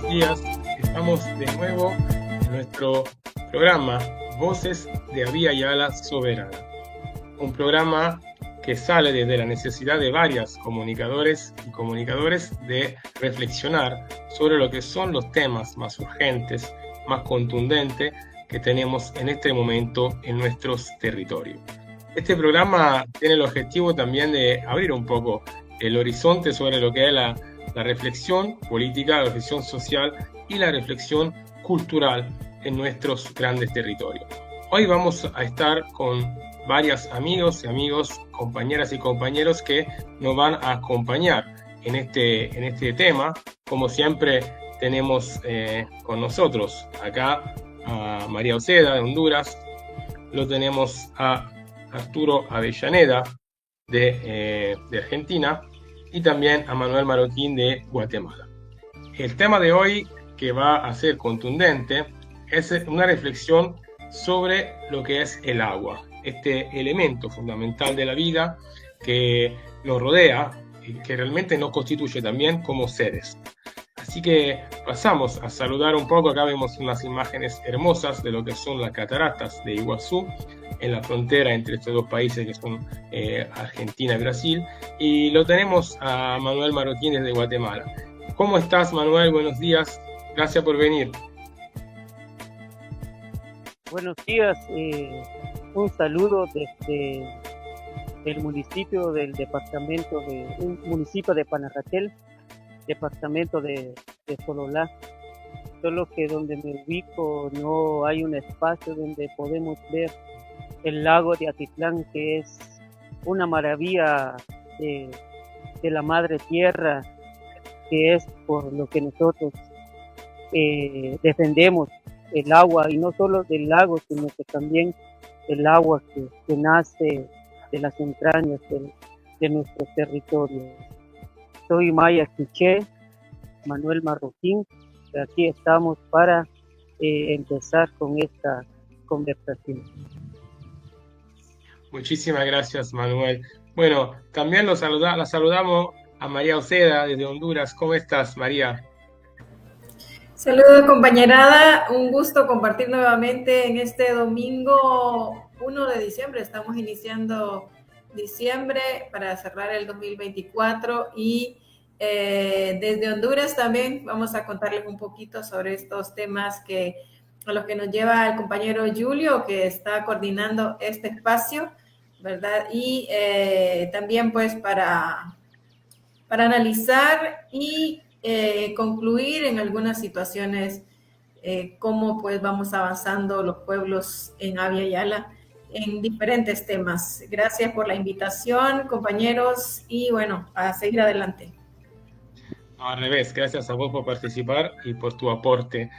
días. Estamos de nuevo en nuestro programa Voces de Abya Yala Soberana. Un programa que sale desde la necesidad de varias comunicadores y comunicadores de reflexionar sobre lo que son los temas más urgentes, más contundentes que tenemos en este momento en nuestros territorios. Este programa tiene el objetivo también de abrir un poco el horizonte sobre lo que es la reflexión política, la reflexión social y la reflexión cultural en nuestros grandes territorios. Hoy vamos a estar con varios amigos, compañeras y compañeros que nos van a acompañar en este tema. Como siempre tenemos con nosotros acá a María Oceda de Honduras, lo tenemos a Arturo Avellaneda de Argentina y también a Manuel Marroquín de Guatemala. El tema de hoy, que va a ser contundente, es una reflexión sobre lo que es el agua, este elemento fundamental de la vida que nos rodea y que realmente nos constituye también como seres. Así que pasamos a saludar un poco. Acá vemos unas imágenes hermosas de lo que son las cataratas de Iguazú, en la frontera entre estos dos países que son Argentina y Brasil, y lo tenemos a Manuel Marroquín desde Guatemala. ¿Cómo estás, Manuel? Buenos días, gracias por venir. Buenos días, un saludo desde el municipio del departamento un municipio de Panajachel, departamento de Sololá. Solo que donde me ubico no hay un espacio donde podemos ver el lago de Atitlán, que es una maravilla de la madre tierra, que es por lo que nosotros defendemos el agua, y no solo del lago, sino que también el agua que nace de las entrañas de nuestro territorio. Soy Maya Quiché, Manuel Marroquín, y aquí estamos para empezar con esta conversación. Muchísimas gracias, Manuel. Bueno, también la saludamos a María Oceda desde Honduras. ¿Cómo estás, María? Saludos, compañerada. Un gusto compartir nuevamente en este domingo 1 de diciembre. Estamos iniciando diciembre para cerrar el 2024 y desde Honduras también vamos a contarles un poquito sobre estos temas a los que nos lleva el compañero Julio, que está coordinando este espacio, ¿verdad? Y también pues para analizar y concluir en algunas situaciones cómo pues vamos avanzando los pueblos en Abya Yala en diferentes temas. Gracias por la invitación, compañeros, y bueno, a seguir adelante. No, al revés, gracias a vos por participar y por tu aporte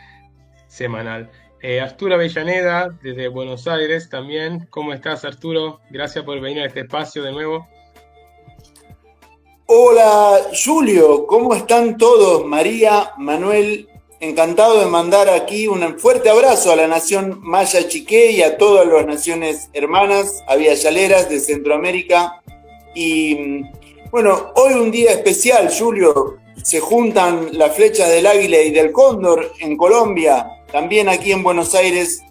semanal. Arturo Avellaneda, desde Buenos Aires también. ¿Cómo estás, Arturo? Gracias por venir a este espacio de nuevo. Hola, Julio, ¿cómo están todos? María, Manuel, encantado de mandar aquí un fuerte abrazo a la nación maya chiqué y a todas las naciones hermanas abyayaleras de Centroamérica. Y bueno, hoy un día especial, Julio. Se juntan las flechas del águila y del cóndor en Colombia. También aquí en Buenos Aires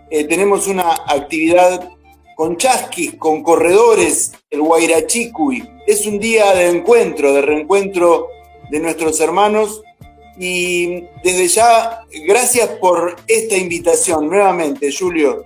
tenemos una actividad con chasquis, con corredores, el Guairachicuy. Es un día de reencuentro de nuestros hermanos. Y desde ya, gracias por esta invitación nuevamente, Julio.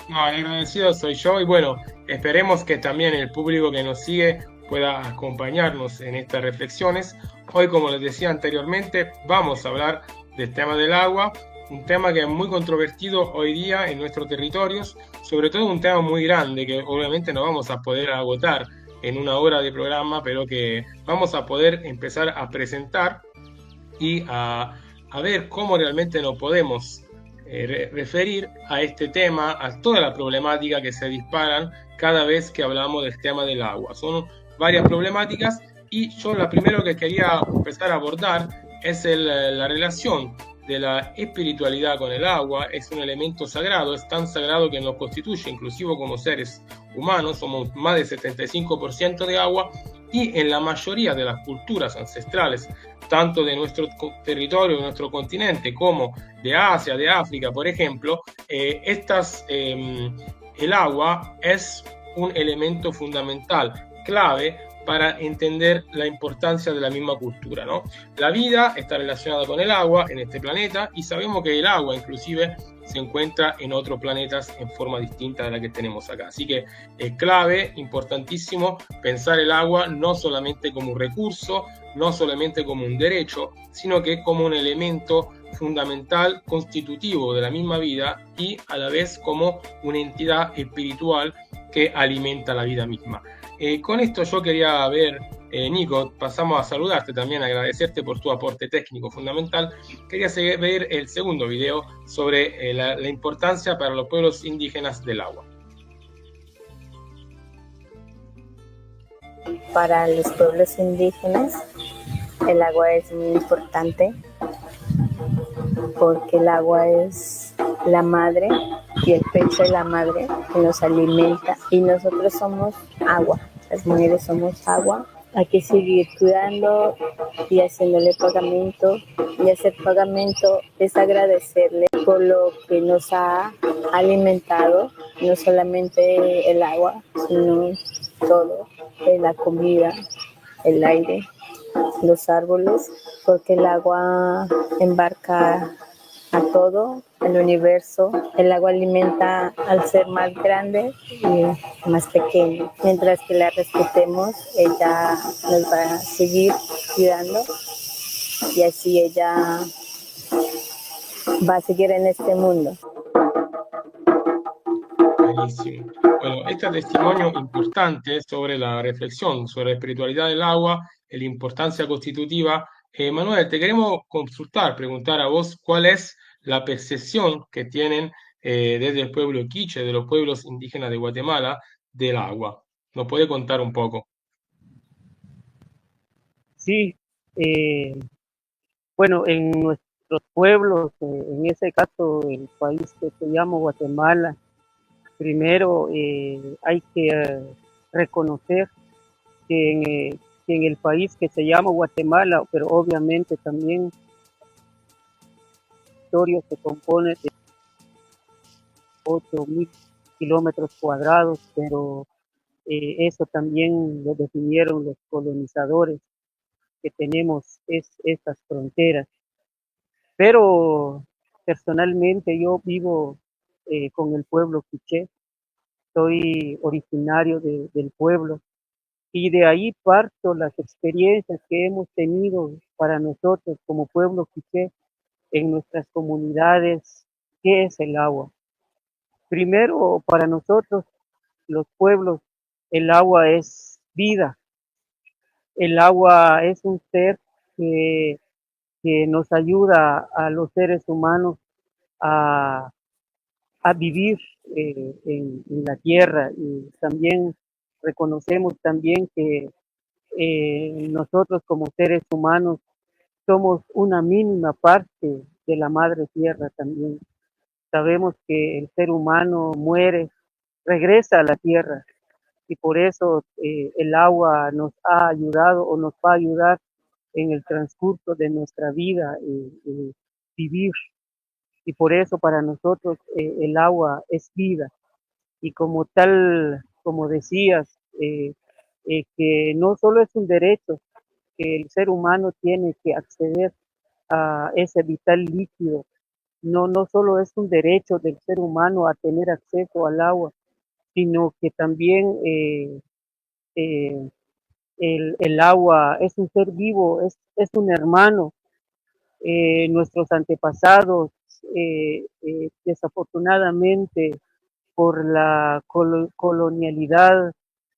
No, agradecido soy yo, y bueno, esperemos que también el público que nos sigue pueda acompañarnos en estas reflexiones. Hoy, como les decía anteriormente, vamos a hablar del tema del agua, un tema que es muy controvertido hoy día en nuestros territorios, sobre todo un tema muy grande que obviamente no vamos a poder agotar en una hora de programa, pero que vamos a poder empezar a presentar y a ver cómo realmente nos podemos referir a este tema, a toda la problemática que se disparan cada vez que hablamos del tema del agua. Son varias problemáticas, y yo la primero que quería empezar a abordar es la relación de la espiritualidad con el agua. Es un elemento sagrado, es tan sagrado que nos constituye inclusive como seres humanos. Somos más del 75% de agua, y en la mayoría de las culturas ancestrales, tanto de nuestro territorio, de nuestro continente, como de Asia, de África, por ejemplo, el agua es un elemento fundamental, clave, para entender la importancia de la misma cultura, ¿no? La vida está relacionada con el agua en este planeta y sabemos que el agua inclusive se encuentra en otros planetas en forma distinta de la que tenemos acá. Así que es clave, importantísimo, pensar el agua no solamente como un recurso, no solamente como un derecho, sino que como un elemento fundamental, constitutivo de la misma vida y a la vez como una entidad espiritual que alimenta la vida misma. Con esto yo quería ver, Nico, pasamos a saludarte también, agradecerte por tu aporte técnico fundamental. Quería ver el segundo video sobre la importancia para los pueblos indígenas del agua. Para los pueblos indígenas, el agua es muy importante porque el agua es la madre y el pecho de la madre que nos alimenta y nosotros somos agua, las mujeres somos agua. Hay que seguir cuidando y haciéndole pagamento, y hacer pagamento es agradecerle por lo que nos ha alimentado, no solamente el agua, sino todo, la comida, el aire, los árboles, porque el agua embarca a todo el universo. El agua alimenta al ser más grande y más pequeño. Mientras que la respetemos, ella nos va a seguir cuidando y así ella va a seguir en este mundo. Buenísimo. Bueno, este testimonio importante sobre la reflexión sobre la espiritualidad del agua y la importancia constitutiva. Manuel, te queremos consultar, preguntar a vos cuál es la percepción que tienen desde el pueblo quiche, de los pueblos indígenas de Guatemala, del agua. ¿Nos puede contar un poco? Sí, bueno, en nuestros pueblos, en ese caso el país que se llama Guatemala, primero hay que reconocer que en el país que se llama Guatemala, pero obviamente también el territorio se compone de 8.000 kilómetros cuadrados, pero eso también lo definieron los colonizadores, que tenemos estas fronteras. Pero personalmente yo vivo con el pueblo quiché, soy originario del pueblo y de ahí parto las experiencias que hemos tenido para nosotros como pueblo quiché en nuestras comunidades. ¿Qué es el agua? Primero, para nosotros, los pueblos, el agua es vida. El agua es un ser que, que nos ayuda a los seres humanos a, a vivir en la tierra, y también reconocemos también que nosotros como seres humanos somos una mínima parte de la madre tierra también. Sabemos que el ser humano muere, regresa a la tierra, y por eso el agua nos ha ayudado o nos va a ayudar en el transcurso de nuestra vida vivir. Y por eso para nosotros el agua es vida. Y como tal, como decías, que no solo es un derecho que el ser humano tiene que acceder a ese vital líquido, no solo es un derecho del ser humano a tener acceso al agua, sino que también eh, el agua es un ser vivo, es un hermano. Nuestros antepasados, desafortunadamente, por la colonialidad,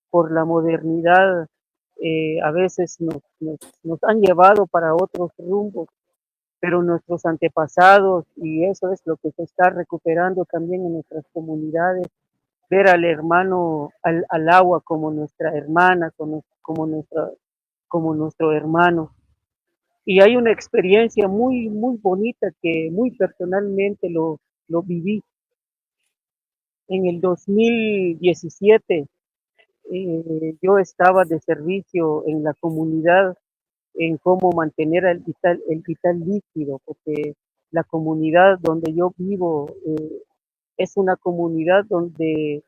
por la modernidad, a veces nos han llevado para otros rumbos, pero nuestros antepasados, y eso es lo que se está recuperando también en nuestras comunidades, ver al hermano, al agua como nuestra hermana, como nuestro hermano. Y hay una experiencia muy, muy bonita que muy personalmente lo viví. En el 2017 yo estaba de servicio en la comunidad en cómo mantener el vital líquido, porque la comunidad donde yo vivo es una comunidad donde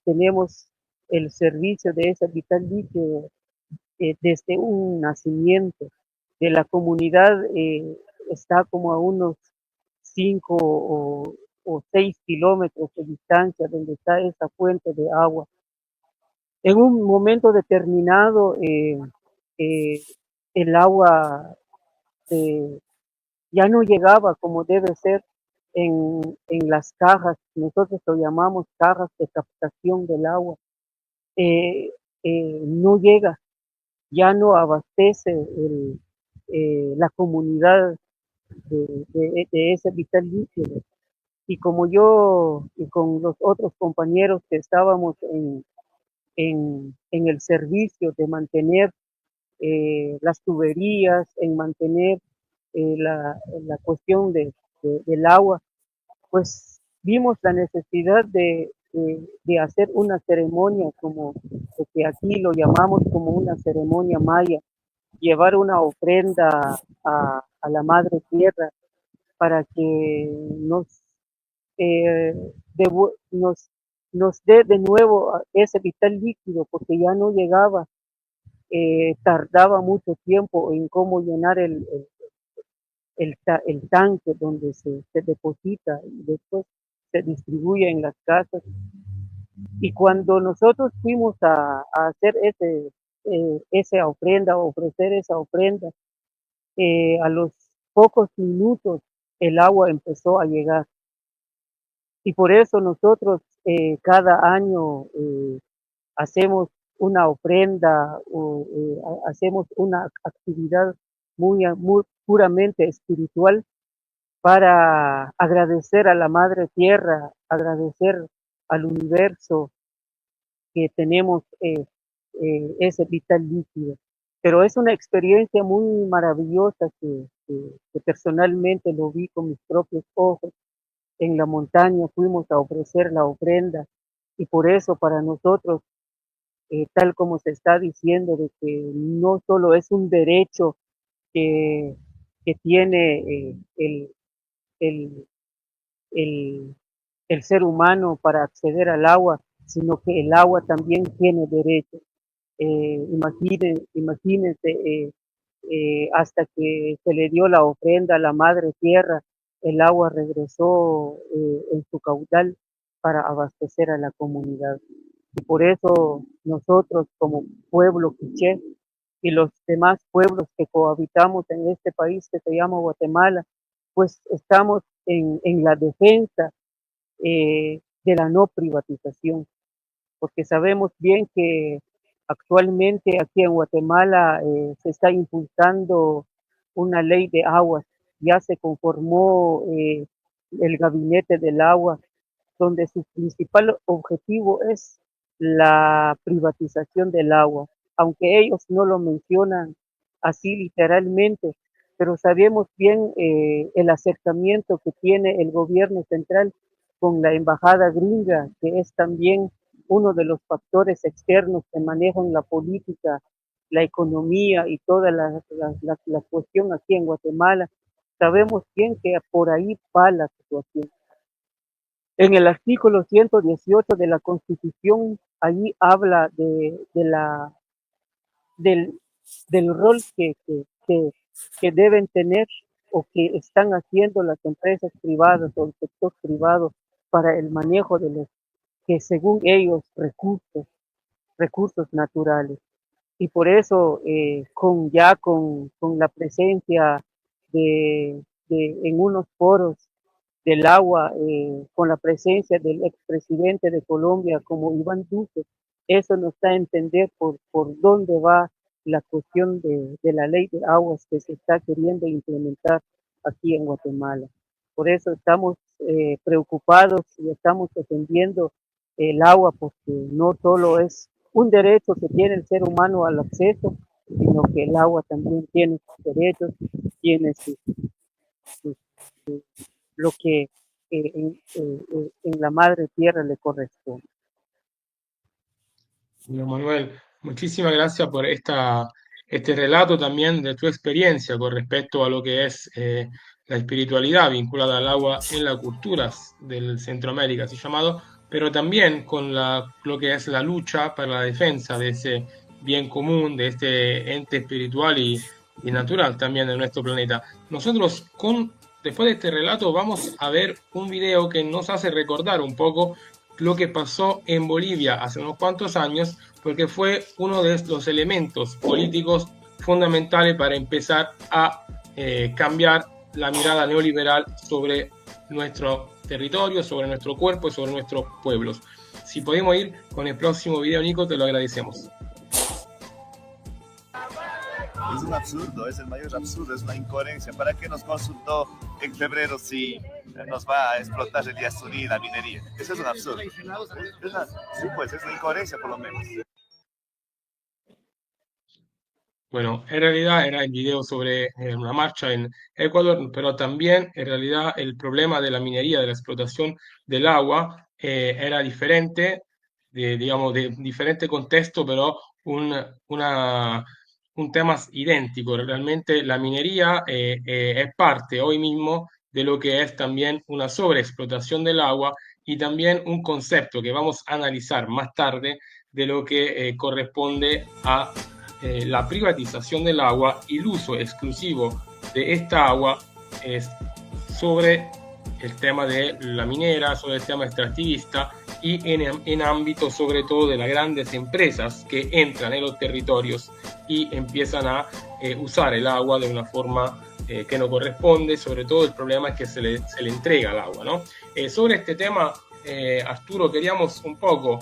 tenemos el servicio de ese vital líquido desde un nacimiento. De la comunidad está como a unos 5 o 6 kilómetros de distancia donde está esa fuente de agua. En un momento determinado, eh, el agua eh, ya no llegaba como debe ser en las cajas, nosotros lo llamamos cajas de captación del agua, eh, no llega, ya no abastece la comunidad de ese vital líquido. Y como yo y con los otros compañeros que estábamos en el servicio de mantener las tuberías, en mantener la cuestión del agua, pues vimos la necesidad de hacer una ceremonia como que aquí lo llamamos como una ceremonia maya, llevar una ofrenda a la Madre Tierra para que eh, nos, nos dé de nuevo ese vital líquido, porque ya no llegaba, tardaba mucho tiempo en cómo llenar el tanque donde se deposita y después se distribuye en las casas. Y cuando nosotros fuimos a hacer esa ofrenda, ofrecer esa ofrenda, a los pocos minutos el agua empezó a llegar. Y por eso nosotros cada año hacemos una ofrenda o hacemos una actividad muy puramente espiritual para agradecer a la Madre Tierra, agradecer al universo que tenemos ese vital líquido. Pero es una experiencia muy maravillosa que personalmente lo vi con mis propios ojos. En la montaña fuimos a ofrecer la ofrenda y por eso para nosotros, tal como se está diciendo, de que no solo es un derecho que, que tiene el, el, el ser humano para acceder al agua, sino que el agua también tiene derechos. Imagínense, hasta que se le dio la ofrenda a la Madre Tierra, el agua regresó en su caudal para abastecer a la comunidad. Y por eso nosotros como pueblo quiché y los demás pueblos que cohabitamos en este país que se llama Guatemala, pues estamos en la defensa de la no privatización, porque sabemos bien que actualmente aquí en Guatemala se está impulsando una ley de aguas, ya se conformó el gabinete del agua, donde su principal objetivo es la privatización del agua, aunque ellos no lo mencionan así literalmente, pero sabemos bien el acercamiento que tiene el gobierno central con la embajada gringa, que es también uno de los factores externos que manejan la política, la economía y toda la cuestión aquí en Guatemala. Sabemos bien que por ahí va la situación. En el artículo 118 de la Constitución, allí habla del, del rol que deben tener o que están haciendo las empresas privadas o el sector privado para el manejo de los que según ellos recursos naturales. Y por eso con la presencia en unos foros del agua, con la presencia del expresidente de Colombia como Iván Duque, eso nos da a entender por dónde va la cuestión de la ley de aguas que se está queriendo implementar aquí en Guatemala. Por eso estamos preocupados y estamos defendiendo el agua, porque no solo es un derecho que tiene el ser humano al acceso, sino que el agua también tiene sus derechos, tiene sus, lo que en la madre tierra le corresponde. Bueno, Manuel, muchísimas gracias por este relato también de tu experiencia con respecto a lo que es la espiritualidad vinculada al agua en las culturas del Centroamérica, así llamado, pero también con lo que es la lucha para la defensa de ese bien común, de este ente espiritual y natural también de nuestro planeta. Nosotros, después de este relato, vamos a ver un video que nos hace recordar un poco lo que pasó en Bolivia hace unos cuantos años, porque fue uno de los elementos políticos fundamentales para empezar a cambiar la mirada neoliberal sobre nuestro territorio, sobre nuestro cuerpo y sobre nuestros pueblos. Si podemos ir con el próximo video, Nico, te lo agradecemos. Es un absurdo, es el mayor absurdo, es una incoherencia. ¿Para qué nos consultó en febrero si nos va a explotar el Yasuní y la minería? Eso es un absurdo. Sí, pues es una incoherencia por lo menos. Bueno, en realidad era el video sobre una marcha en Ecuador, pero también en realidad el problema de la minería, de la explotación del agua, era diferente, digamos, de diferente contexto, pero un tema idéntico. Realmente la minería es parte hoy mismo de lo que es también una sobreexplotación del agua y también un concepto que vamos a analizar más tarde de lo que corresponde a la privatización del agua y el uso exclusivo de esta agua es sobre el tema de la minera, sobre el tema extractivista y en ámbito sobre todo de las grandes empresas que entran en los territorios y empiezan a usar el agua de una forma que no corresponde. Sobre todo el problema es que se le entrega el agua, ¿no? Sobre este tema, Arturo, queríamos un poco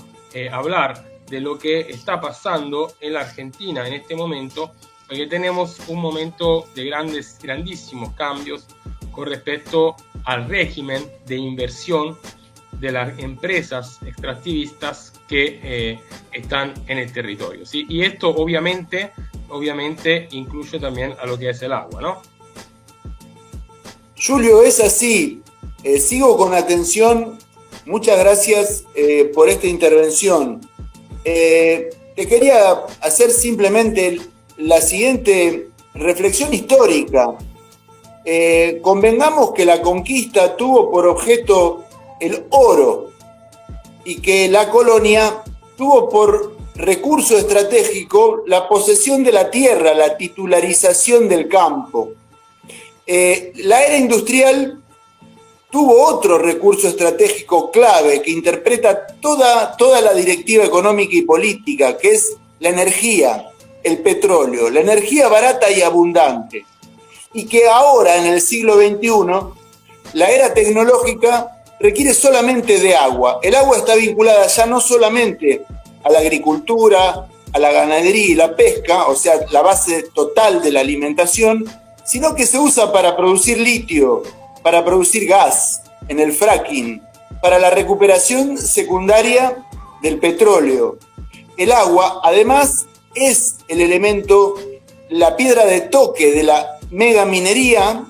hablar de lo que está pasando en la Argentina en este momento, porque tenemos un momento de grandísimos cambios con respecto al régimen de inversión de las empresas extractivistas que están en el territorio, ¿sí? Y esto obviamente incluye también a lo que es el agua, ¿no? Julio, es así. Sigo con atención. Muchas gracias por esta intervención. Te quería hacer simplemente la siguiente reflexión histórica. Convengamos que la conquista tuvo por objeto el oro y que la colonia tuvo por recurso estratégico la posesión de la tierra, la titularización del campo. La era industrial tuvo otro recurso estratégico clave que interpreta toda la directiva económica y política, que es la energía, el petróleo, la energía barata y abundante. Y que ahora, en el siglo XXI, la era tecnológica requiere solamente de agua. El agua está vinculada ya no solamente a la agricultura, a la ganadería y la pesca, o sea, la base total de la alimentación, sino que se usa para producir litio, para producir gas en el fracking, para la recuperación secundaria del petróleo. El agua, además, es el elemento, la piedra de toque de la megaminería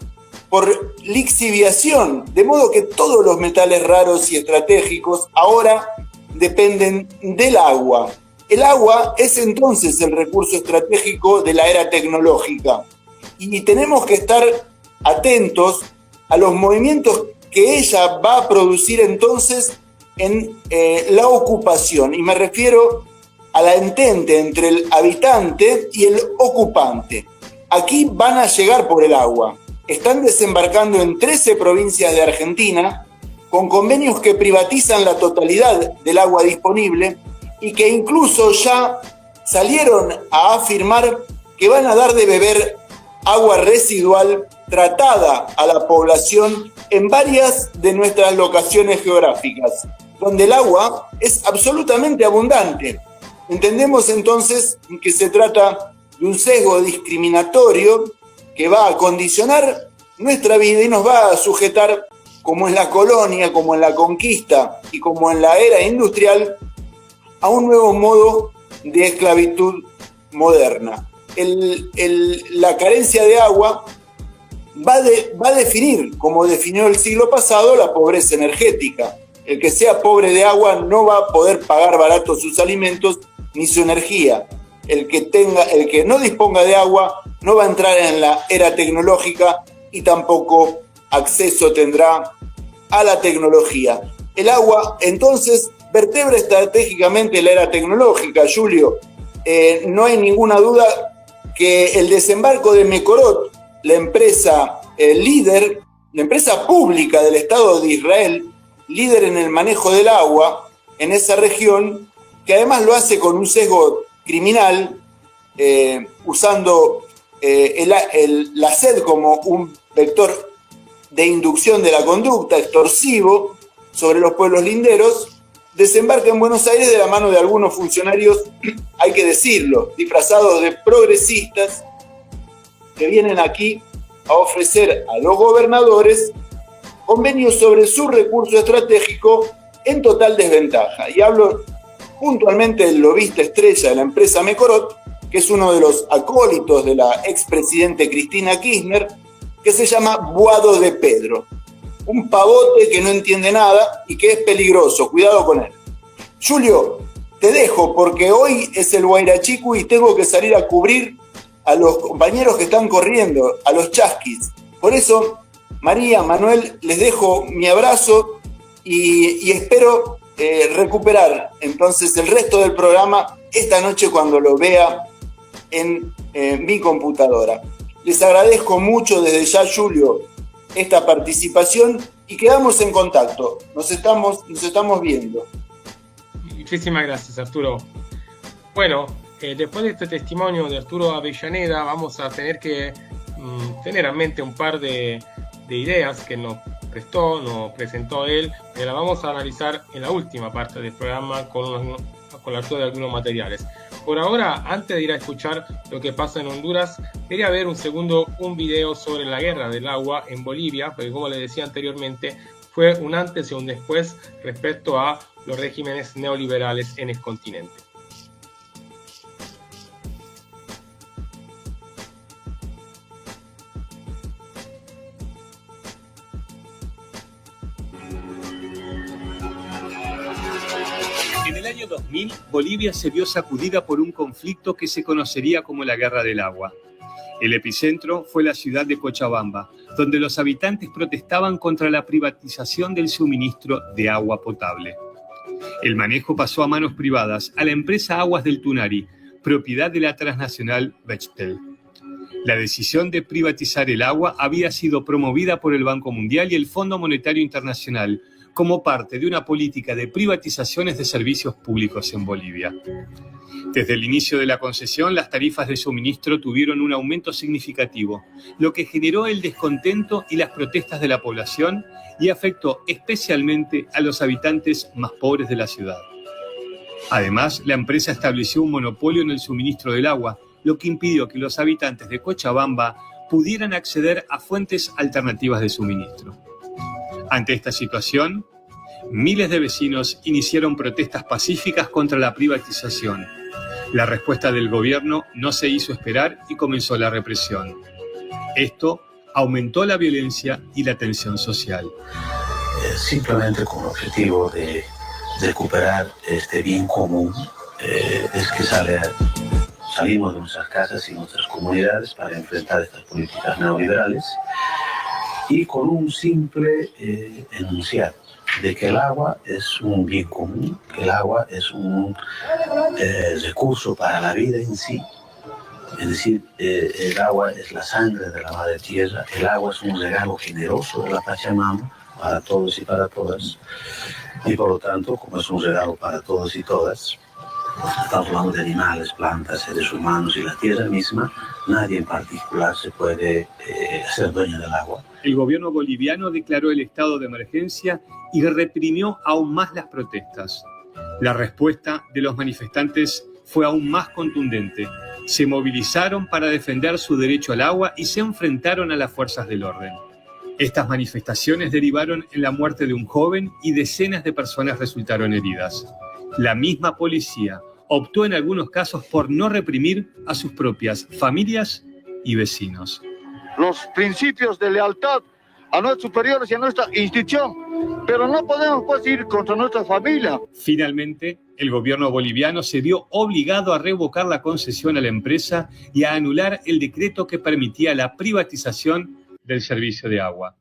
por lixiviación, de modo que todos los metales raros y estratégicos ahora dependen del agua. El agua es entonces el recurso estratégico de la era tecnológica y tenemos que estar atentos a los movimientos que ella va a producir entonces en la ocupación. Y me refiero a la entente entre el habitante y el ocupante. Aquí van a llegar por el agua. Están desembarcando en 13 provincias de Argentina con convenios que privatizan la totalidad del agua disponible y que incluso ya salieron a afirmar que van a dar de beber agua residual tratada a la población en varias de nuestras locaciones geográficas, donde el agua es absolutamente abundante. Entendemos entonces que se trata de un sesgo discriminatorio que va a condicionar nuestra vida y nos va a sujetar, como en la colonia, como en la conquista y como en la era industrial, a un nuevo modo de esclavitud moderna. La carencia de agua va a definir, como definió el siglo pasado, la pobreza energética. El que sea pobre de agua no va a poder pagar barato sus alimentos ni su energía. El que no disponga de agua no va a entrar en la era tecnológica y tampoco acceso tendrá a la tecnología. El agua, entonces, vertebra estratégicamente la era tecnológica, Julio. No hay ninguna duda que el desembarco de Mekorot, la empresa líder, la empresa pública del Estado de Israel, líder en el manejo del agua en esa región, que además lo hace con un sesgo criminal, usando la sed como un vector de inducción de la conducta, extorsivo, sobre los pueblos linderos, desembarca en Buenos Aires de la mano de algunos funcionarios, hay que decirlo, disfrazados de progresistas, que vienen aquí a ofrecer a los gobernadores convenios sobre su recurso estratégico en total desventaja. Y hablo puntualmente del lobista estrella de la empresa Mekorot, que es uno de los acólitos de la expresidente Cristina Kirchner, que se llama Boado de Pedro. Un pavote que no entiende nada y que es peligroso. Cuidado con él. Julio, te dejo porque hoy es el Guairachicu y tengo que salir a cubrir a los compañeros que están corriendo, a los chasquis. Por eso, María, Manuel, les dejo mi abrazo y espero recuperar entonces el resto del programa esta noche cuando lo vea en mi computadora. Les agradezco mucho desde ya, Julio, esta participación y quedamos en contacto. Nos estamos viendo. Muchísimas gracias, Arturo. Bueno, después de este testimonio de Arturo Avellaneda, vamos a tener que tener en mente un par de ideas que nos presentó él, que la vamos a analizar en la última parte del programa con la ayuda de algunos materiales. Por ahora, antes de ir a escuchar lo que pasa en Honduras, quería ver un video sobre la guerra del agua en Bolivia, porque como les decía anteriormente, fue un antes y un después respecto a los regímenes neoliberales en el continente. En el año 2000, Bolivia se vio sacudida por un conflicto que se conocería como la Guerra del Agua. El epicentro fue la ciudad de Cochabamba, donde los habitantes protestaban contra la privatización del suministro de agua potable. El manejo pasó a manos privadas, a la empresa Aguas del Tunari, propiedad de la transnacional Bechtel. La decisión de privatizar el agua había sido promovida por el Banco Mundial y el Fondo Monetario Internacional, como parte de una política de privatizaciones de servicios públicos en Bolivia. Desde el inicio de la concesión, las tarifas de suministro tuvieron un aumento significativo, lo que generó el descontento y las protestas de la población y afectó especialmente a los habitantes más pobres de la ciudad. Además, la empresa estableció un monopolio en el suministro del agua, lo que impidió que los habitantes de Cochabamba pudieran acceder a fuentes alternativas de suministro. Ante esta situación, miles de vecinos iniciaron protestas pacíficas contra la privatización. La respuesta del gobierno no se hizo esperar y comenzó la represión. Esto aumentó la violencia y la tensión social. Simplemente con el objetivo de recuperar este bien común, es que salimos de nuestras casas y nuestras comunidades para enfrentar estas políticas neoliberales y con un simple enunciado de que el agua es un bien común, que el agua es un recurso para la vida en sí. Es decir, el agua es la sangre de la madre tierra, el agua es un regalo generoso de la Pachamama para todos y para todas, y por lo tanto, como es un regalo para todos y todas, estamos hablando de animales, plantas, seres humanos y la tierra misma, nadie en particular se puede ser dueño del agua. El gobierno boliviano declaró el estado de emergencia y reprimió aún más las protestas. La respuesta de los manifestantes fue aún más contundente. Se movilizaron para defender su derecho al agua y se enfrentaron a las fuerzas del orden. Estas manifestaciones derivaron en la muerte de un joven y decenas de personas resultaron heridas. La misma policía optó en algunos casos por no reprimir a sus propias familias y vecinos. Los principios de lealtad a nuestros superiores y a nuestra institución, pero no podemos pues ir contra nuestra familia. Finalmente, El gobierno boliviano se vio obligado a revocar la concesión a la empresa y a anular el decreto que permitía la privatización del servicio de agua.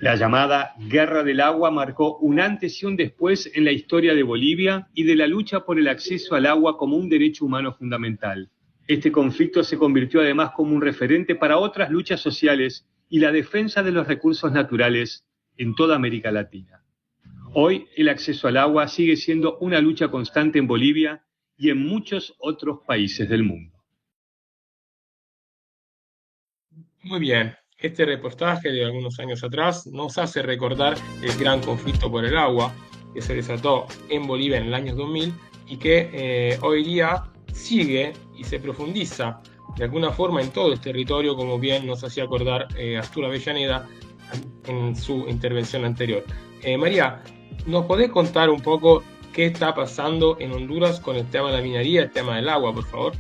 La llamada Guerra del Agua marcó un antes y un después en la historia de Bolivia y de la lucha por el acceso al agua como un derecho humano fundamental. Este conflicto se convirtió además como un referente para otras luchas sociales y la defensa de los recursos naturales en toda América Latina. Hoy el acceso al agua sigue siendo una lucha constante en Bolivia y en muchos otros países del mundo. Muy bien, este reportaje de algunos años atrás nos hace recordar el gran conflicto por el agua que se desató en Bolivia en el año 2000 y que hoy día sigue y se profundiza de alguna forma en todo el territorio, como bien nos hacía acordar Arturo Avellaneda en su intervención anterior. María, ¿nos podés contar un poco qué está pasando en Honduras con el tema de la minería, el tema del agua, por favor?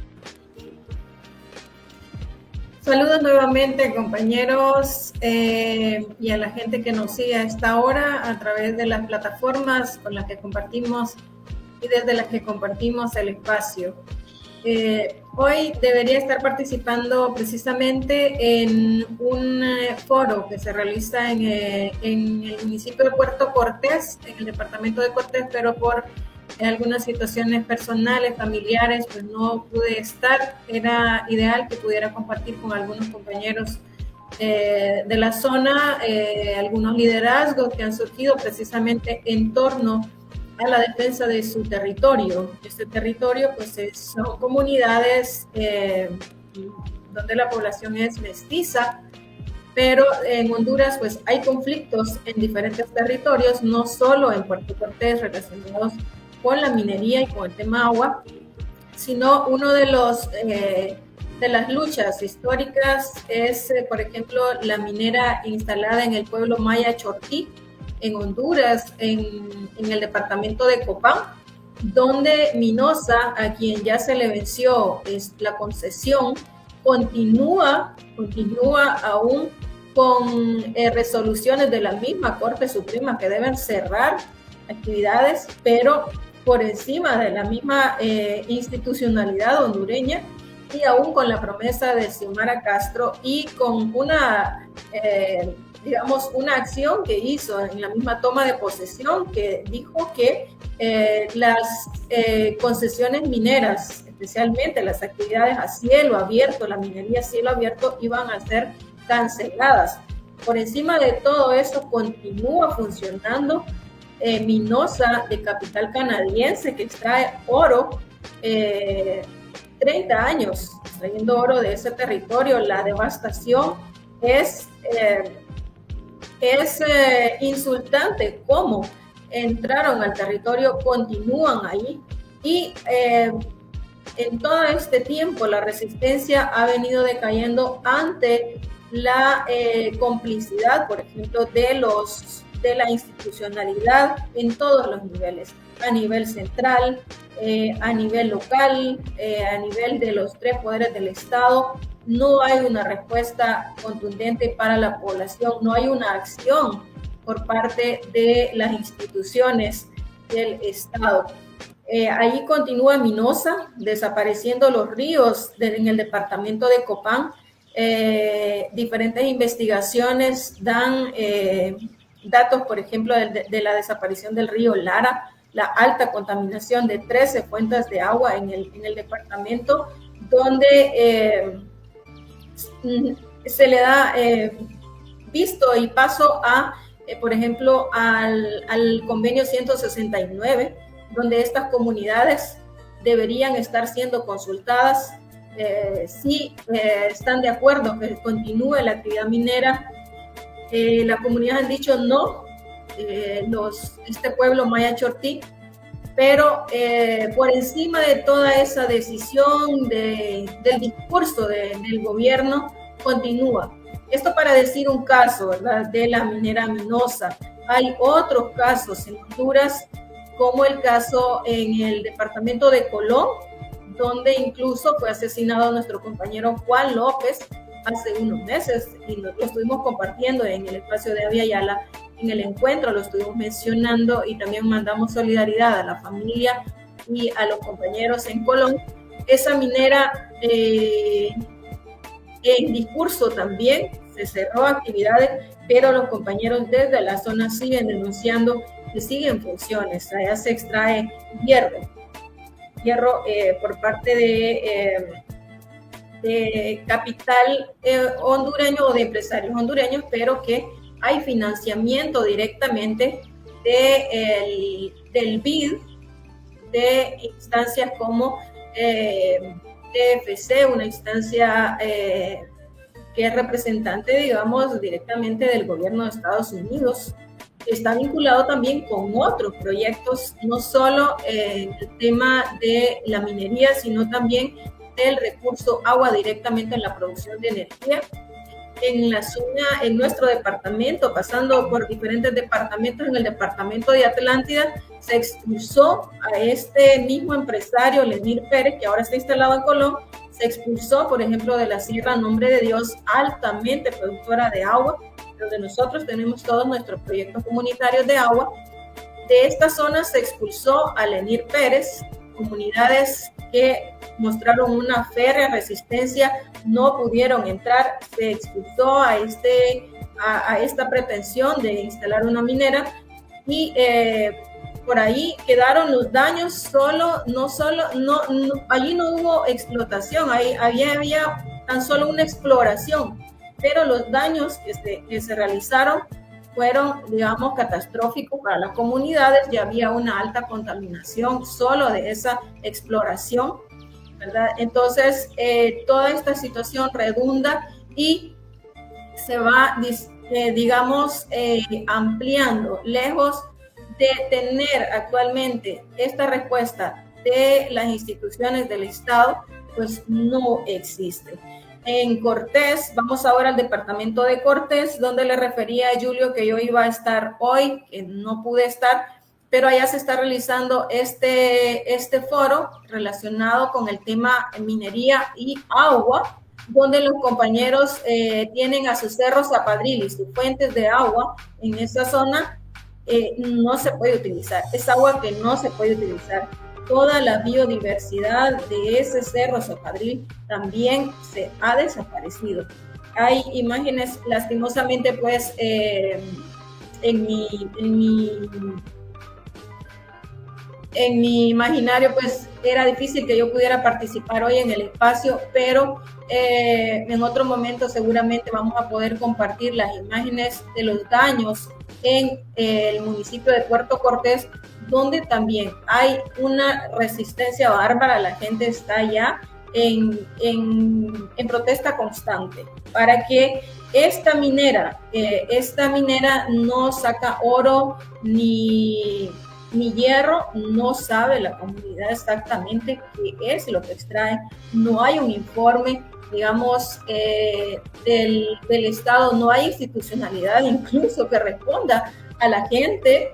Saludos nuevamente, compañeros, y a la gente que nos sigue a esta hora a través de las plataformas con las que compartimos y desde las que compartimos el espacio. Hoy debería estar participando precisamente en un foro que se realiza en el municipio de Puerto Cortés, en el departamento de Cortés, pero por algunas situaciones personales, familiares, pues no pude estar. Era ideal que pudiera compartir con algunos compañeros de la zona, algunos liderazgos que han surgido precisamente en torno a la defensa de su territorio. Este territorio pues son comunidades donde la población es mestiza, pero en Honduras pues hay conflictos en diferentes territorios, no solo en Puerto Cortés relacionados con la minería y con el tema agua, sino uno de las luchas históricas es, por ejemplo, la minera instalada en el pueblo maya Chortí, en Honduras, en el departamento de Copán, donde Minosa, a quien ya se le venció la concesión, continúa aún con resoluciones de la misma Corte Suprema que deben cerrar actividades, pero por encima de la misma institucionalidad hondureña, y aún con la promesa de Xiomara Castro y con una acción que hizo en la misma toma de posesión, que dijo que las concesiones mineras, especialmente las actividades a cielo abierto, la minería a cielo abierto, iban a ser canceladas. Por encima de todo eso, continúa funcionando Minosa, de capital canadiense, que extrae oro, 30 años extrayendo oro de ese territorio. La devastación es insultante cómo entraron al territorio, continúan ahí, y en todo este tiempo la resistencia ha venido decayendo ante la complicidad, por ejemplo, de la institucionalidad en todos los niveles, a nivel central, a nivel local, a nivel de los tres poderes del Estado. No hay una respuesta contundente para la población, no hay una acción por parte de las instituciones del Estado. Ahí continúa Minosa, desapareciendo los ríos en el departamento de Copán. Diferentes investigaciones dan datos, por ejemplo, de la desaparición del río Lara, la alta contaminación de 13 fuentes de agua en el departamento, donde se le da visto y paso a, por ejemplo, al convenio 169, donde estas comunidades deberían estar siendo consultadas si están de acuerdo que continúe la actividad minera. La comunidad han dicho no, este pueblo maya Chortí, pero por encima de toda esa decisión del discurso del gobierno, continúa. Esto para decir un caso, ¿verdad?, de la minera Minosa. Hay otros casos en Honduras, como el caso en el departamento de Colón, donde incluso fue asesinado nuestro compañero Juan López hace unos meses, y lo estuvimos compartiendo en el espacio de Avia Yala. En el encuentro lo estuvimos mencionando y también mandamos solidaridad a la familia y a los compañeros en Colón. Esa minera en discurso también se cerró actividades, pero los compañeros desde la zona siguen denunciando que siguen funciones. Allá se extrae hierro por parte de capital hondureño o de empresarios hondureños, pero que hay financiamiento directamente del BID, de instancias como TFC, una instancia que es representante, digamos, directamente del gobierno de Estados Unidos. Está vinculado también con otros proyectos, no solo el tema de la minería, sino también del recurso agua directamente en la producción de energía. En la zona, en nuestro departamento, pasando por diferentes departamentos, en el departamento de Atlántida, se expulsó a este mismo empresario, Lenir Pérez, que ahora está instalado en Colón. Se expulsó, por ejemplo, de la Sierra Nombre de Dios, altamente productora de agua, donde nosotros tenemos todos nuestros proyectos comunitarios de agua. De esta zona se expulsó a Lenir Pérez. Comunidades que mostraron una férrea resistencia no pudieron entrar. Se expulsó a esta pretensión de instalar una minera, y por ahí quedaron los daños. Allí no hubo explotación, había tan solo una exploración, pero los daños que se realizaron fueron, digamos, catastróficos para las comunidades. Ya había una alta contaminación solo de esa exploración, ¿verdad? Entonces, toda esta situación redunda y se va, digamos, ampliando. Lejos de tener actualmente esta respuesta de las instituciones del Estado, pues no existe. En Cortés, vamos ahora al departamento de Cortés, donde le refería a Julio que yo iba a estar hoy, que no pude estar, pero allá se está realizando este foro relacionado con el tema minería y agua, donde los compañeros tienen a sus cerros Zapadril y sus fuentes de agua en esa zona. No se puede utilizar, es agua que no se puede utilizar. Toda la biodiversidad de ese cerro Zapadril también se ha desaparecido. Hay imágenes, lastimosamente, pues, en mi imaginario, pues, era difícil que yo pudiera participar hoy en el espacio, pero en otro momento seguramente vamos a poder compartir las imágenes de los daños en el municipio de Puerto Cortés, donde también hay una resistencia bárbara. La gente está ya en protesta constante para que esta minera no saca oro ni hierro. No sabe la comunidad exactamente qué es lo que extrae. No hay un informe, digamos, del Estado. No hay institucionalidad incluso que responda a la gente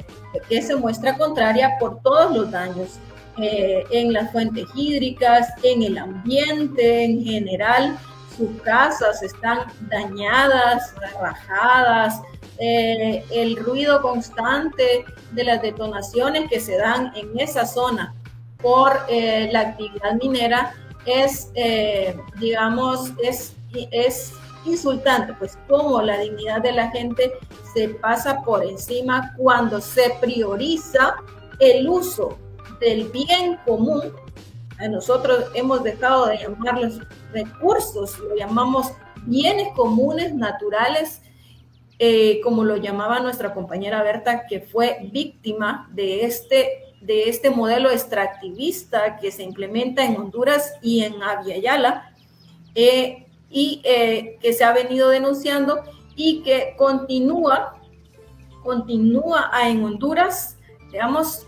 que se muestra contraria por todos los daños en las fuentes hídricas, en el ambiente en general. Sus casas están dañadas, rajadas. El ruido constante de las detonaciones que se dan en esa zona por la actividad minera es, digamos, es insultante, pues cómo la dignidad de la gente se pasa por encima cuando se prioriza el uso del bien común. Nosotros hemos dejado de llamarlos recursos, lo llamamos bienes comunes naturales, como lo llamaba nuestra compañera Berta, que fue víctima de este modelo extractivista que se implementa en Honduras y en Abya-Yala, y que se ha venido denunciando y que continúa en Honduras, digamos,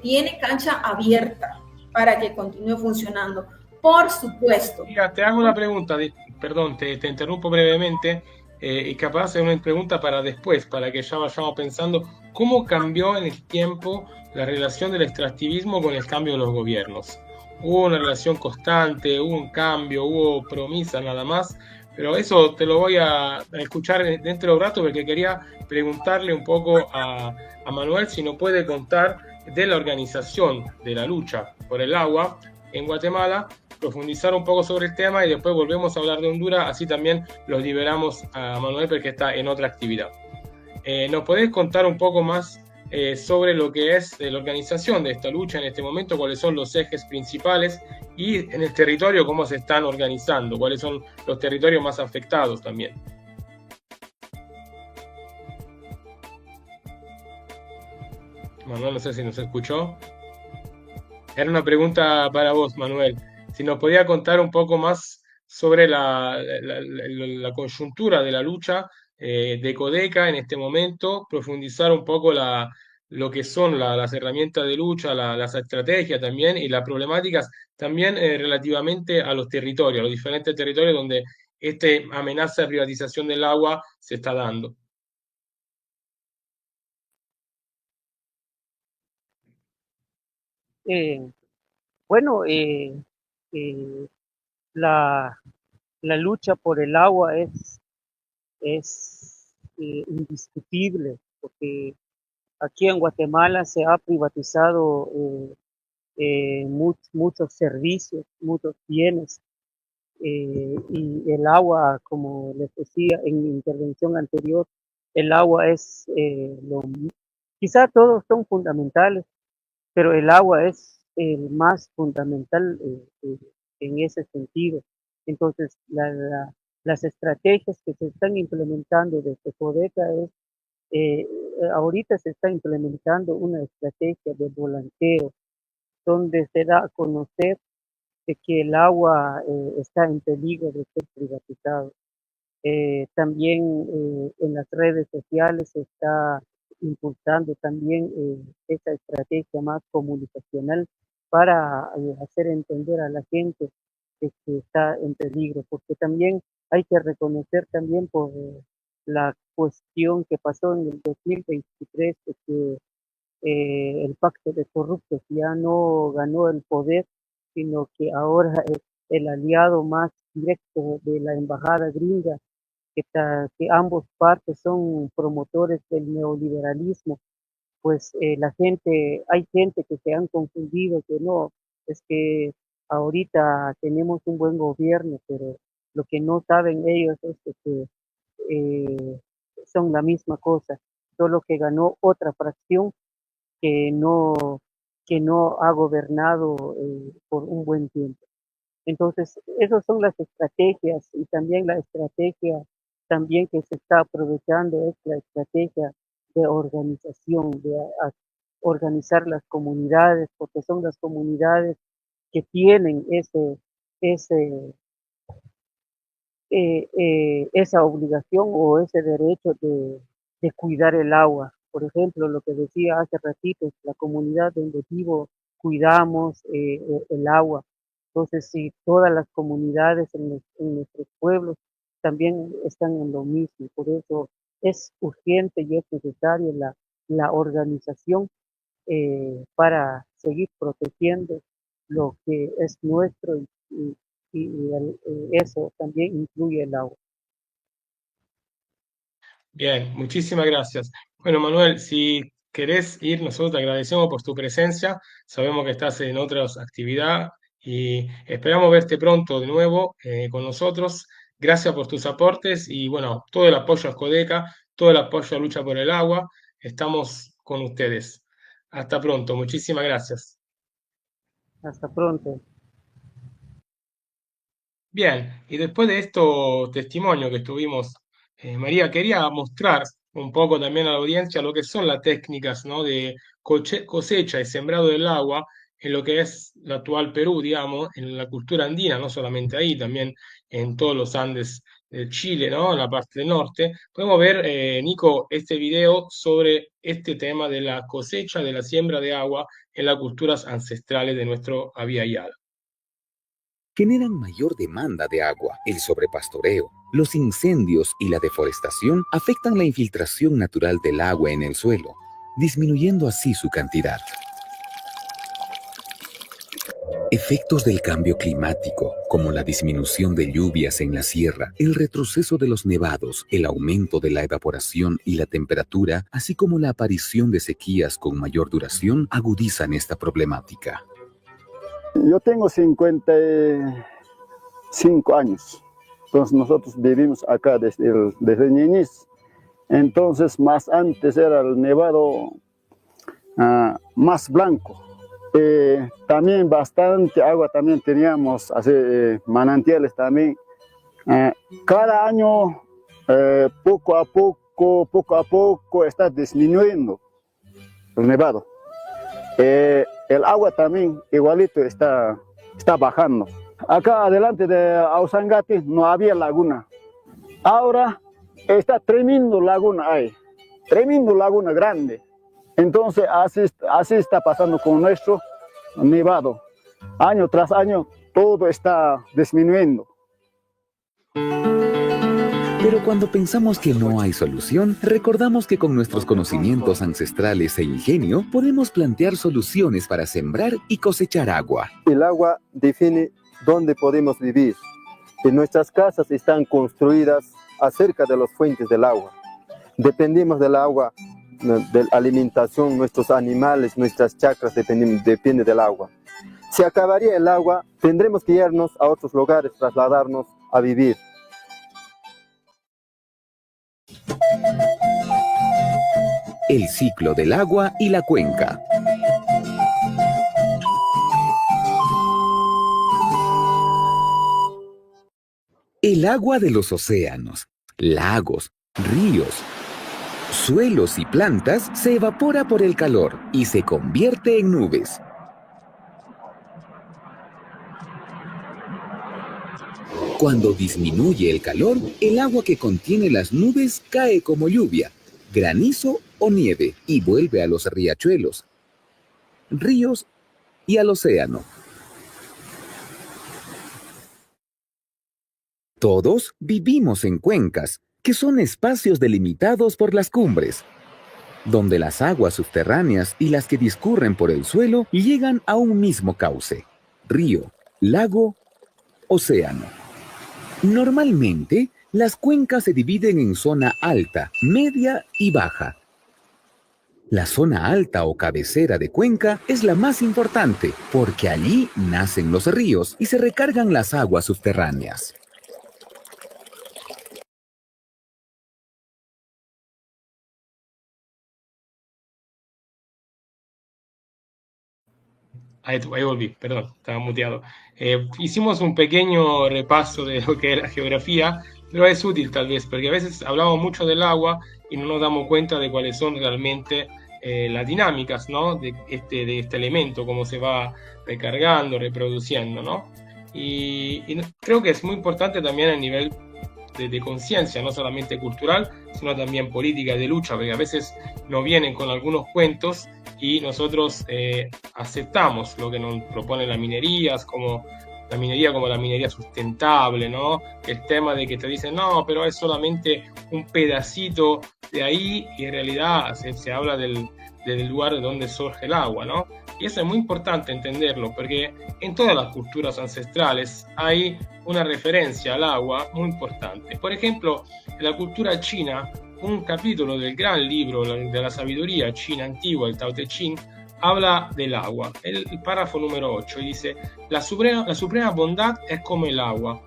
tiene cancha abierta para que continúe funcionando. Por supuesto. Mira, te hago una pregunta, perdón, te interrumpo brevemente, y capaz es una pregunta para después, para que ya vayamos pensando cómo cambió en el tiempo la relación del extractivismo con el cambio de los gobiernos. Hubo una relación constante, hubo un cambio, hubo promesa nada más, pero eso te lo voy a escuchar dentro de un rato, porque quería preguntarle un poco a Manuel si nos puede contar de la organización de la lucha por el agua en Guatemala, profundizar un poco sobre el tema y después volvemos a hablar de Honduras, así también los liberamos a Manuel porque está en otra actividad. ¿Nos podés contar un poco más sobre lo que es la organización de esta lucha en este momento? ¿Cuáles son los ejes principales? Y en el territorio, ¿cómo se están organizando? ¿Cuáles son los territorios más afectados también? Manuel, no sé si nos escuchó. Era una pregunta para vos, Manuel. Si nos podía contar un poco más sobre la coyuntura de la lucha de Codeca en este momento, profundizar un poco lo que son las herramientas de lucha, las estrategias también y las problemáticas también relativamente a los territorios, a los diferentes territorios donde esta amenaza de privatización del agua se está dando. Bueno, la lucha por el agua es indiscutible, porque aquí en Guatemala se ha privatizado muchos servicios, muchos bienes, y el agua, como les decía en mi intervención anterior, el agua es, quizá todos son fundamentales, pero el agua es el más fundamental en ese sentido. Entonces, las estrategias que se están implementando desde Codeca ahorita se está implementando una estrategia de volanteo, donde se da a conocer de que el agua está en peligro de ser privatizado. También en las redes sociales se está impulsando también esa estrategia más comunicacional para hacer entender a la gente que está en peligro, porque también hay que reconocer también por la cuestión que pasó en el 2023, de que el pacto de corruptos ya no ganó el poder, sino que ahora es el aliado más directo de la embajada gringa, que ambos partes son promotores del neoliberalismo. Pues hay gente que se han confundido, que no, es que ahorita tenemos un buen gobierno, pero lo que no saben ellos es que son la misma cosa, solo que ganó otra fracción que no, que no ha gobernado por un buen tiempo. Entonces, esas son las estrategias, y también la estrategia también que se está aprovechando es la estrategia de organización, de organizar las comunidades, porque son las comunidades que tienen esa obligación o ese derecho de cuidar el agua. Por ejemplo, lo que decía hace ratito, la comunidad donde vivo cuidamos el agua. Entonces, si todas las comunidades en nuestros pueblos también están en lo mismo, por eso es urgente y es necesaria la organización para seguir protegiendo lo que es nuestro, y eso también incluye el agua. Bien, muchísimas gracias. Bueno, Manuel, si querés ir, nosotros te agradecemos por tu presencia. Sabemos que estás en otras actividades y esperamos verte pronto de nuevo con nosotros. Gracias por tus aportes y bueno, todo el apoyo a Codeca, todo el apoyo a Lucha por el Agua. Estamos con ustedes. Hasta pronto, muchísimas gracias. Hasta pronto. Bien, y después de estos testimonios que tuvimos, María, quería mostrar un poco también a la audiencia lo que son las técnicas, ¿no?, de cosecha y sembrado del agua en lo que es el actual Perú, digamos, en la cultura andina, no solamente ahí, también en todos los Andes de Chile, ¿no?, en la parte del norte. Podemos ver, Nico, este video sobre este tema de la cosecha, de la siembra de agua en las culturas ancestrales de nuestro Abya Yala. Generan mayor demanda de agua. El sobrepastoreo, los incendios y la deforestación afectan la infiltración natural del agua en el suelo, disminuyendo así su cantidad. Efectos del cambio climático, como la disminución de lluvias en la sierra, el retroceso de los nevados, el aumento de la evaporación y la temperatura, así como la aparición de sequías con mayor duración, agudizan esta problemática. Yo tengo 55 años, entonces nosotros vivimos acá desde niñez. Entonces, más antes era el nevado más blanco. También bastante agua también teníamos, manantiales también. Cada año, poco a poco está disminuyendo el nevado. El agua también igualito está bajando. Acá adelante de Ausangate no había laguna. Ahora está tremendo laguna grande. Entonces así está pasando con nuestro nevado. Año tras año todo está disminuyendo. Pero cuando pensamos que no hay solución, recordamos que con nuestros conocimientos ancestrales e ingenio podemos plantear soluciones para sembrar y cosechar agua. El agua define dónde podemos vivir. Y nuestras casas están construidas acerca de las fuentes del agua. Dependemos del agua, de la alimentación, nuestros animales, nuestras chacras dependen del agua. Si acabaría el agua, tendremos que irnos a otros lugares, trasladarnos a vivir. El ciclo del agua y la cuenca. El agua de los océanos, lagos, ríos, suelos y plantas se evapora por el calor y se convierte en nubes. Cuando disminuye el calor, el agua que contiene las nubes cae como lluvia, granizo o nieve y vuelve a los riachuelos, ríos y al océano. Todos vivimos en cuencas, que son espacios delimitados por las cumbres, donde las aguas subterráneas y las que discurren por el suelo llegan a un mismo cauce: río, lago, océano. Normalmente, las cuencas se dividen en zona alta, media y baja. La zona alta o cabecera de cuenca es la más importante, porque allí nacen los ríos y se recargan las aguas subterráneas. Ahí volví, perdón, estaba muteado. Hicimos un pequeño repaso de lo que es la geografía, pero es útil tal vez, porque a veces hablamos mucho del agua y no nos damos cuenta de cuáles son realmente las dinámicas, ¿no? de este elemento, cómo se va recargando, reproduciendo, ¿no? Y creo que es muy importante también a nivel de conciencia, no solamente cultural, sino también política de lucha, porque a veces nos vienen con algunos cuentos y nosotros aceptamos lo que nos propone la minería como la minería sustentable, ¿no? El tema de que te dicen, no, pero es solamente un pedacito de ahí, y en realidad se habla del lugar de donde surge el agua, ¿no? Y eso es muy importante entenderlo, porque en todas las culturas ancestrales hay una referencia al agua muy importante. Por ejemplo, en la cultura china, un capítulo del gran libro de la sabiduría china antigua, el Tao Te Ching, habla del agua. El párrafo número 8 dice: la suprema bondad es como el agua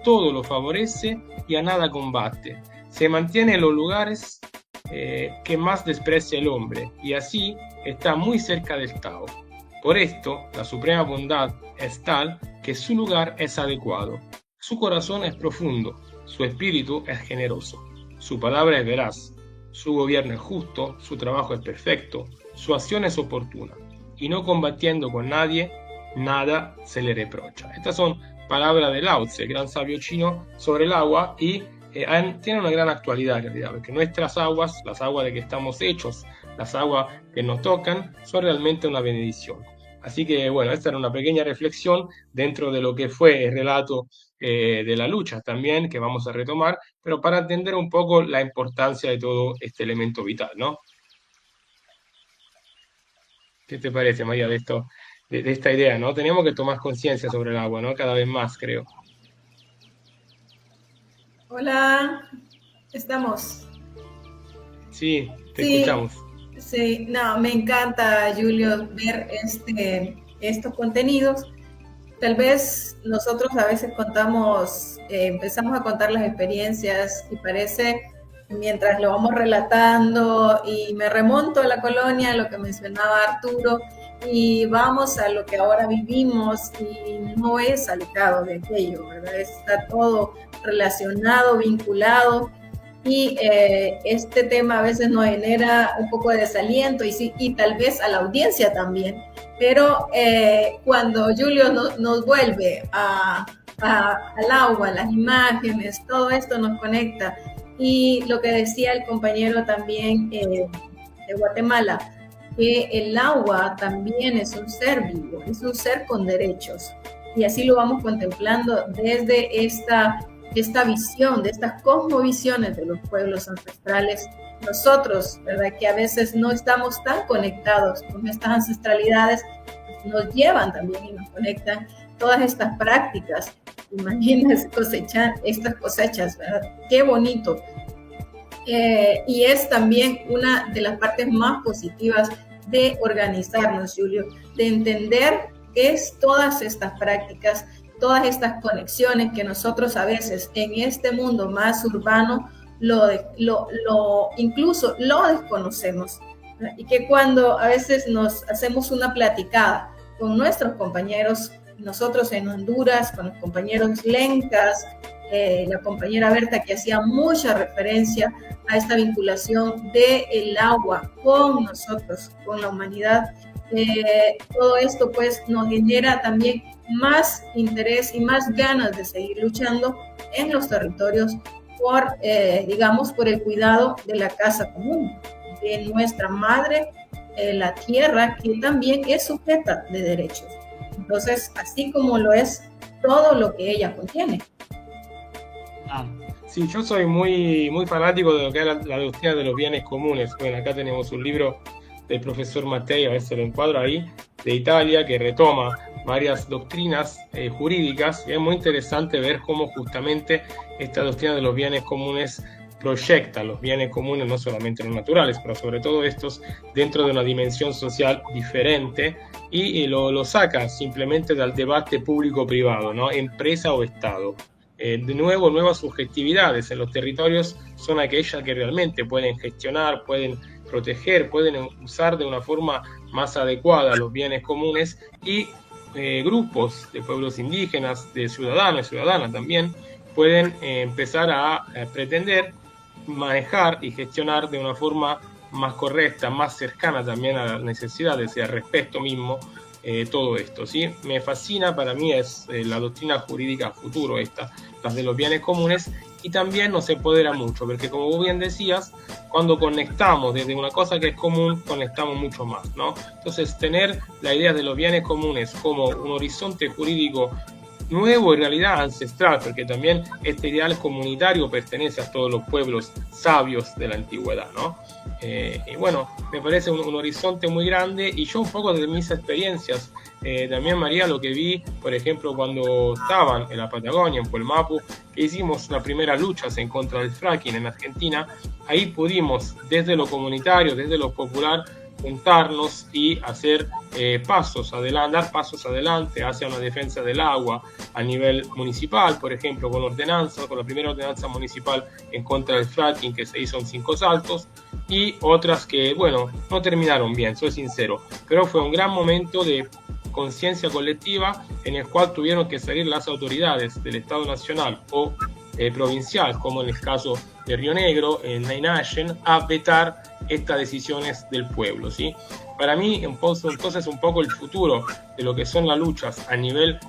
todo lo favorece y a nada combate. Se mantiene en los lugares que más desprecia el hombre, y así está muy cerca del Tao. Por esto, la suprema bondad es tal que su lugar es adecuado, su corazón es profundo, su espíritu es generoso, su palabra es veraz, su gobierno es justo, su trabajo es perfecto, su acción es oportuna, y no combatiendo con nadie, nada se le reprocha. Estas son palabras de Lao Tse, gran sabio chino, sobre el agua, y tienen una gran actualidad en realidad, porque nuestras aguas, las aguas de que estamos hechos, las aguas que nos tocan, son realmente una bendición. Así que bueno, esta era una pequeña reflexión dentro de lo que fue el relato de la lucha también, que vamos a retomar, pero para entender un poco la importancia de todo este elemento vital, ¿no? ¿Qué te parece, María, de esto? de esta idea, ¿no? Tenemos que tomar conciencia sobre el agua, ¿no? Cada vez más, creo. Hola, estamos. Sí, te Sí, escuchamos. sí, no, me encanta, Julio, ver estos contenidos. Tal vez nosotros a veces empezamos a contar las experiencias y parece, mientras lo vamos relatando, y me remonto a la colonia, a lo que mencionaba Arturo, y vamos a lo que ahora vivimos y no es alejado de aquello, ¿verdad? Está todo relacionado, vinculado. Y este tema a veces nos genera un poco de desaliento y tal vez a la audiencia también. Pero cuando Julio nos vuelve al agua, las imágenes, todo esto nos conecta. Y lo que decía el compañero también de Guatemala, que el agua también es un ser vivo, es un ser con derechos. Y así lo vamos contemplando desde esta visión, de estas cosmovisiones de los pueblos ancestrales. Nosotros, ¿verdad?, que a veces no estamos tan conectados con estas ancestralidades, nos llevan también y nos conectan todas estas prácticas. Imagínense cosechar estas cosechas, ¿verdad? Qué bonito. Y es también una de las partes más positivas de organizarnos, Julio, de entender qué es todas estas prácticas, todas estas conexiones que nosotros a veces en este mundo más urbano incluso lo desconocemos, ¿verdad? Y que cuando a veces nos hacemos una platicada con nuestros compañeros, nosotros en Honduras, con los compañeros lencas, la compañera Berta, que hacía mucha referencia a esta vinculación del agua con nosotros, con la humanidad, todo esto pues nos genera también más interés y más ganas de seguir luchando en los territorios por el cuidado de la casa común, de nuestra madre, la tierra, que también es sujeta de derechos. Entonces, así como lo es todo lo que ella contiene. Sí, yo soy muy, muy fanático de lo que es la doctrina de los bienes comunes. Bueno, acá tenemos un libro del profesor Mattei, a ver si lo encuadro ahí, de Italia, que retoma varias doctrinas jurídicas. Y es muy interesante ver cómo justamente esta doctrina de los bienes comunes proyecta los bienes comunes, no solamente los naturales, pero sobre todo estos, dentro de una dimensión social diferente, y lo saca simplemente del debate público-privado, ¿no? Empresa o Estado. De nuevo, nuevas subjetividades en los territorios son aquellas que realmente pueden gestionar, pueden proteger, pueden usar de una forma más adecuada los bienes comunes, y grupos de pueblos indígenas, de ciudadanos y ciudadanas también, pueden empezar a pretender manejar y gestionar de una forma más correcta, más cercana también a las necesidades y al respeto mismo, todo esto, ¿sí? Me fascina, para mí es la doctrina jurídica futuro esta, las de los bienes comunes, y también nos empodera mucho, porque como vos bien decías, cuando conectamos desde una cosa que es común, conectamos mucho más, ¿no? Entonces, tener la idea de los bienes comunes como un horizonte jurídico nuevo, en realidad ancestral, porque también este ideal comunitario pertenece a todos los pueblos sabios de la antigüedad, ¿no? Y bueno, me parece un horizonte muy grande, y yo un poco de mis experiencias, también María, lo que vi, por ejemplo, cuando estaban en la Patagonia, en Puelmapu, que hicimos las primeras luchas en contra del fracking en Argentina, ahí pudimos, desde lo comunitario, desde lo popular, juntarnos y hacer pasos adelante hacia una defensa del agua a nivel municipal, por ejemplo, con la primera ordenanza municipal en contra del fracking que se hizo en Cinco Saltos, y otras que, bueno, no terminaron bien, soy sincero, pero fue un gran momento de conciencia colectiva en el cual tuvieron que salir las autoridades del Estado Nacional o provincial, como en el caso de Río Negro, en Nainayen, a vetar estas decisiones del pueblo, ¿sí? Para mí, entonces, un poco el futuro de lo que son las luchas a nivel,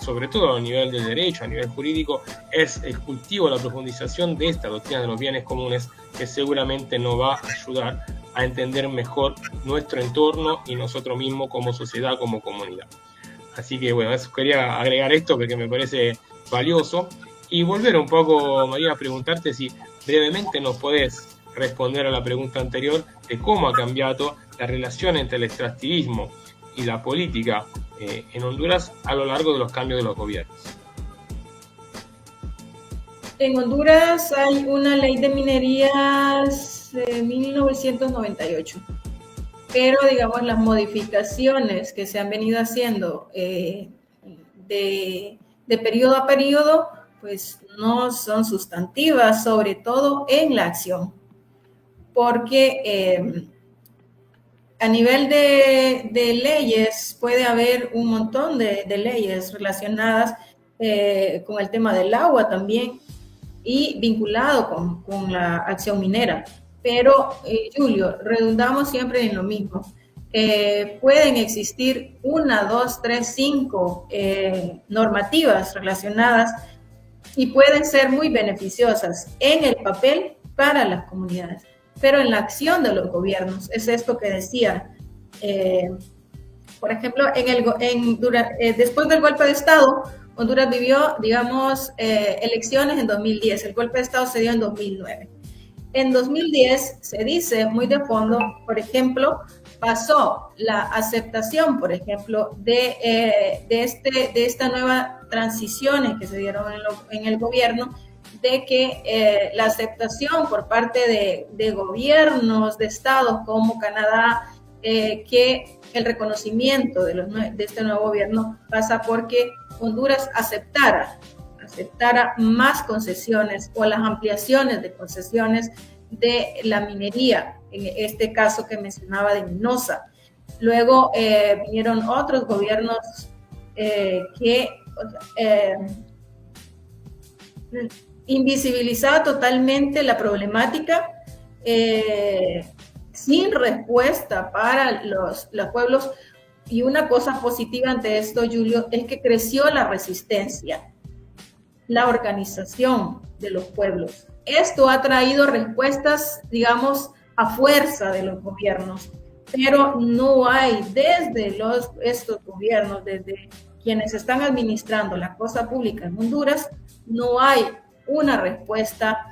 sobre todo a nivel del derecho, a nivel jurídico, es el cultivo, la profundización de esta doctrina de los bienes comunes, que seguramente nos va a ayudar a entender mejor nuestro entorno y nosotros mismos como sociedad, como comunidad. Así que, bueno, eso quería agregar esto porque me parece valioso. Y volver un poco, María, a preguntarte si brevemente nos podés responder a la pregunta anterior de cómo ha cambiado la relación entre el extractivismo y la política en Honduras a lo largo de los cambios de los gobiernos? En Honduras hay una ley de minerías de 1998, pero digamos las modificaciones que se han venido haciendo de periodo a periodo, pues no son sustantivas, sobre todo en la acción, porque a nivel de leyes puede haber un montón de leyes relacionadas con el tema del agua también y vinculado con la acción minera. Pero, Julio, redundamos siempre en lo mismo. Pueden existir 1, 2, 3, 5 normativas relacionadas y pueden ser muy beneficiosas en el papel para las comunidades, pero en la acción de los gobiernos, es esto que decía. Por ejemplo, después del golpe de Estado, Honduras vivió, digamos, elecciones en 2010. El golpe de Estado se dio en 2009. En 2010 se dice muy de fondo, por ejemplo, pasó la aceptación, por ejemplo, de esta nueva transiciones que se dieron en el gobierno, de que la aceptación por parte de gobiernos, de estados como Canadá, que el reconocimiento de este nuevo gobierno pasa porque Honduras aceptara más concesiones o las ampliaciones de concesiones de la minería, en este caso que mencionaba de Minosa. Luego vinieron otros gobiernos que invisibilizaba totalmente la problemática, sin respuesta para los pueblos. Y una cosa positiva ante esto, Julio, es que creció la resistencia, la organización de los pueblos. Esto ha traído respuestas, digamos, a fuerza de los gobiernos, pero no hay desde estos gobiernos, desde quienes están administrando la cosa pública en Honduras, no hay una respuesta,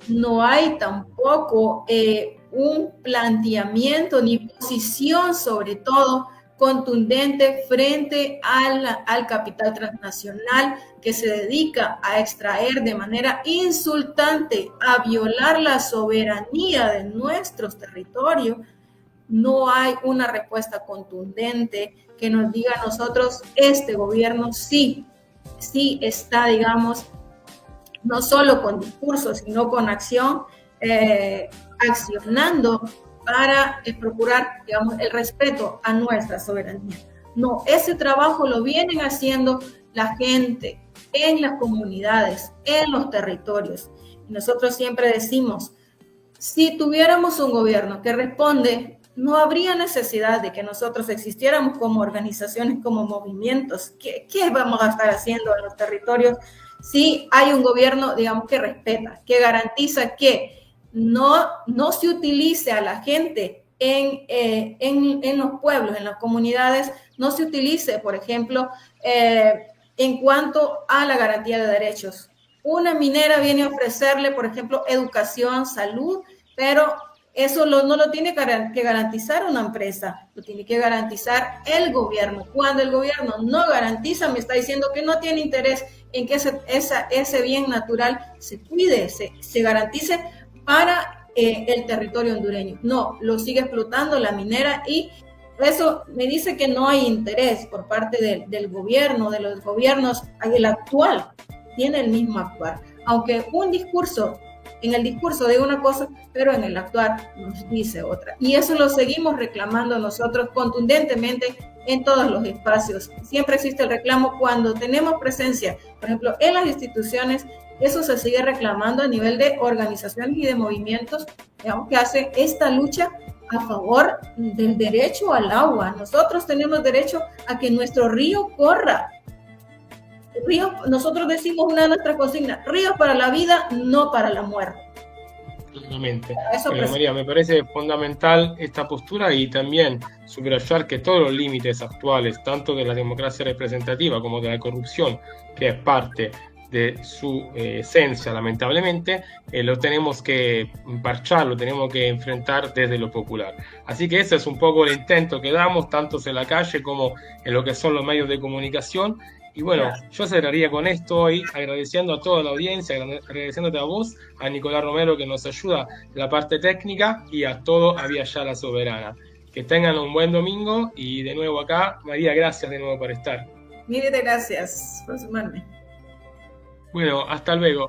no hay tampoco un planteamiento ni posición, sobre todo, contundente frente al capital transnacional que se dedica a extraer de manera insultante, a violar la soberanía de nuestros territorios. No hay una respuesta contundente que nos diga a nosotros, este gobierno sí está, digamos, no solo con discursos, sino con acción, accionando para procurar, digamos, el respeto a nuestra soberanía. No, ese trabajo lo vienen haciendo la gente en las comunidades, en los territorios. Y nosotros siempre decimos, si tuviéramos un gobierno que responde, no habría necesidad de que nosotros existiéramos como organizaciones, como movimientos. ¿Qué vamos a estar haciendo en los territorios si hay un gobierno, digamos, que respeta, que garantiza que no se utilice a la gente en los pueblos, en las comunidades, no se utilice, por ejemplo, en cuanto a la garantía de derechos? Una minera viene a ofrecerle, por ejemplo, educación, salud, pero eso no lo tiene que garantizar una empresa, lo tiene que garantizar el gobierno. Cuando el gobierno no garantiza, me está diciendo que no tiene interés en que ese bien natural se cuide, se garantice para el territorio hondureño. No, lo sigue explotando la minera, y eso me dice que no hay interés por parte del gobierno, de los gobiernos. El actual tiene el mismo actuar, aunque en el discurso de una cosa, pero en el actuar nos dice otra. Y eso lo seguimos reclamando nosotros contundentemente en todos los espacios. Siempre existe el reclamo cuando tenemos presencia, por ejemplo, en las instituciones. Eso se sigue reclamando a nivel de organizaciones y de movimientos, digamos, que hacen esta lucha a favor del derecho al agua. Nosotros tenemos derecho a que nuestro río corra. Nosotros decimos una de nuestras consignas: ríos para la vida, no para la muerte. Totalmente. Bueno, María, me parece fundamental esta postura, y también subrayar que todos los límites actuales, tanto de la democracia representativa como de la corrupción, que es parte de su esencia, lamentablemente, lo tenemos que parchar, lo tenemos que enfrentar desde lo popular. Así que ese es un poco el intento que damos, tanto en la calle como en lo que son los medios de comunicación. Y bueno, yo cerraría con esto hoy, agradeciendo a toda la audiencia, agradeciéndote a vos, a Nicolás Romero, que nos ayuda en la parte técnica, y a todo Avia Yala Soberana. Que tengan un buen domingo, y de nuevo acá, María, gracias de nuevo por estar. Mire, gracias por sumarme. Bueno, hasta luego.